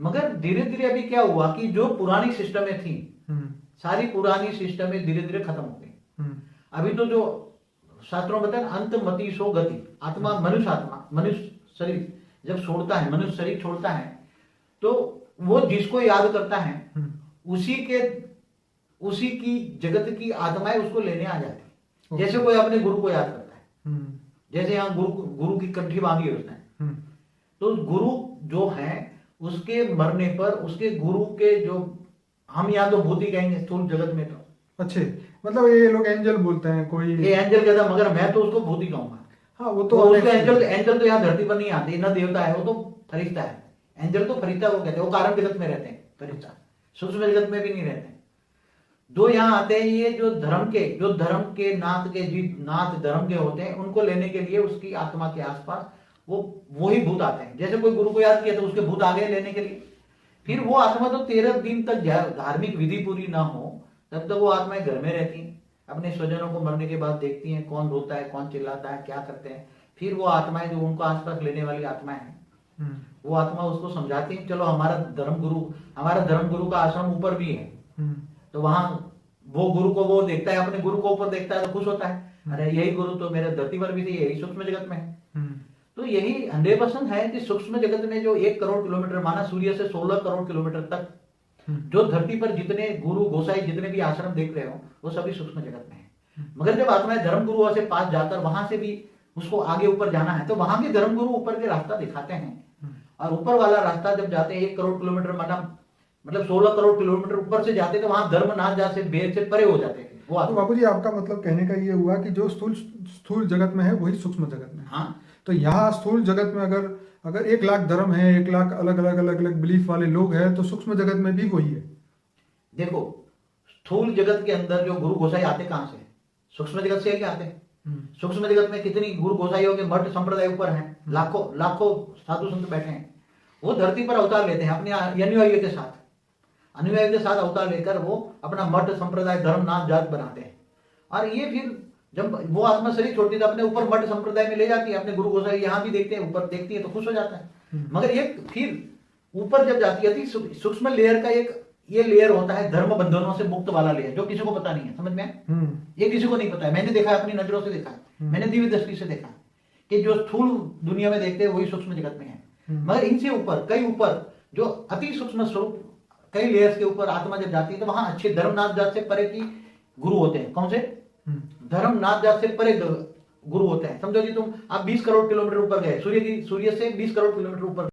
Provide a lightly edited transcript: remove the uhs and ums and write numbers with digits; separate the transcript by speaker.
Speaker 1: मगर धीरे धीरे अभी क्या हुआ कि जो पुरानी सिस्टमें थी, सारी पुरानी सिस्टमें धीरे धीरे खत्म हो गई। अभी तो जो शास्त्रों में बताया अंत मति सो गति, आत्मा मनुष्य शरीर जब छोड़ता है, मनुष्य शरीर छोड़ता है तो वो जिसको याद करता है उसी की जगत की आत्माएं उसको लेने आ जाती। जैसे कोई अपने गुरु को याद करता है, जैसे यहाँ गुरु की कंठी बांधी है उसने, तो गुरु जो है उसके मरने पर उसके गुरु के जो, हम यहाँ तो भूत ही कहेंगे स्थूल जगत में, तो
Speaker 2: अच्छे मतलब ये लोग एंजल बोलते हैं, कोई
Speaker 1: ये एंजल कहता, मगर मैं तो उसको भूत ही कहूंगा।
Speaker 2: हाँ वो तो
Speaker 1: उसके एंजल तो यहाँ धरती पर नहीं आते, न देवता है, वो तो फरिश्ता है। एंजल तो फरिश्ता को कहते हैं, वो कारण जगत में रहते हैं फरिश्ता, सूक्ष्म जगत में भी नहीं रहते। जो यहाँ आते हैं ये जो धर्म के नाथ धर्म के होते हैं, उनको लेने के लिए उसकी आत्मा के आसपास वो ही भूत आते हैं। जैसे कोई गुरु को याद किया तो उसके भूत आ गए लेने के लिए। फिर वो आत्मा तो 13 दिन तक धार्मिक विधि पूरी ना हो तब तक वो आत्माएं घर में रहती हैं, अपने स्वजनों को मरने के बाद देखती हैं कौन रोता है, कौन चिल्लाता है, क्या करते हैं। फिर वो आत्माएं जो उनको आसपास लेने वाली आत्माएं हैं, वो आत्मा उसको समझाती है, चलो हमारा धर्म गुरु का आश्रम ऊपर भी है, तो वहां वो गुरु को वो देखता है, अपने गुरु को ऊपर देखता है तो खुश होता है, अरे यही गुरु तो मेरे धरती पर भी थे, यही सूक्ष्म जगत में है। तो यही 100% है कि सूक्ष्म जगत में जो 1 करोड़ किलोमीटर, माना सूर्य से 16 करोड़ किलोमीटर तक जो धरती पर जितने गुरु गोसाई जितने भी आश्रम देख रहे हो वो सभी सूक्ष्म जगत में है। मगर जब आत्माएं धर्म गुरुओं से पास जाकर वहां से भी उसको आगे ऊपर जाना है तो वहां के धर्म गुरु ऊपर के रास्ता दिखाते हैं, और ऊपर वाला रास्ता जब जाते हैं 1 करोड़ किलोमीटर मतलब 16 करोड़ किलोमीटर ऊपर से जाते तो वहां धर्मनाथ जा से बेर से परे हो जाते थे वो।
Speaker 2: तो बाबू जी आपका मतलब कहने का ये हुआ कि जो स्थूल जगत में है वही सूक्ष्म जगत में।
Speaker 1: हाँ,
Speaker 2: तो यहाँ स्थूल जगत में अगर 1 लाख धर्म है, 1 लाख अलग अलग बिलीफ वाले लोग हैं, तो सूक्ष्म जगत में भी वही है।
Speaker 1: देखो स्थूल जगत के अंदर जो गुरु गोसाई आते कहां से? सूक्ष्म जगत से क्या आते हैं? सूक्ष्म जगत में कितनी गुरु गोसाइयों के मठ संप्रदाय ऊपर हैं, लाखों साधु संत बैठे हैं। वो धरती पर अवतार लेते हैं अपने अनुयायियों के साथ अवतार लेकर वो अपना मठ संप्रदाय धर्म नाम जात बनाते हैं। और ये फिर जब वो आत्मा शरीर छोड़ती है तो अपने ऊपर मठ संप्रदाय में ले जाती है, अपने गुरु गोसाई यहाँ भी देखते हैं, ऊपर देखती है तो खुश हो जाता है। मगर एक फिर ऊपर जब जाती है सूक्ष्म लेयर का एक ये लेयर होता है धर्म बंधनों से मुक्त वाला लेयर, जो किसी को पता नहीं है, समझ में? ये किसी को नहीं पता है। मैंने देखा है, अपनी नजरों से देखा है, मैंने दिव्य दृष्टि से देखा कि जो स्थूल दुनिया में देखते हैं वही सूक्ष्म जगत में है। मगर इनसे ऊपर कई ऊपर जो अति सूक्ष्म स्वरूप कई लेयर्स के ऊपर आत्मा जब जाती है तो वहां अच्छे धर्मनाथ जात से परे की गुरु होते हैं। कौन से? धर्मनाथ जात से परे गुरु होते हैं। समझो कि आप 20 करोड़ किलोमीटर ऊपर गए, सूर्य से 20 करोड़ किलोमीटर ऊपर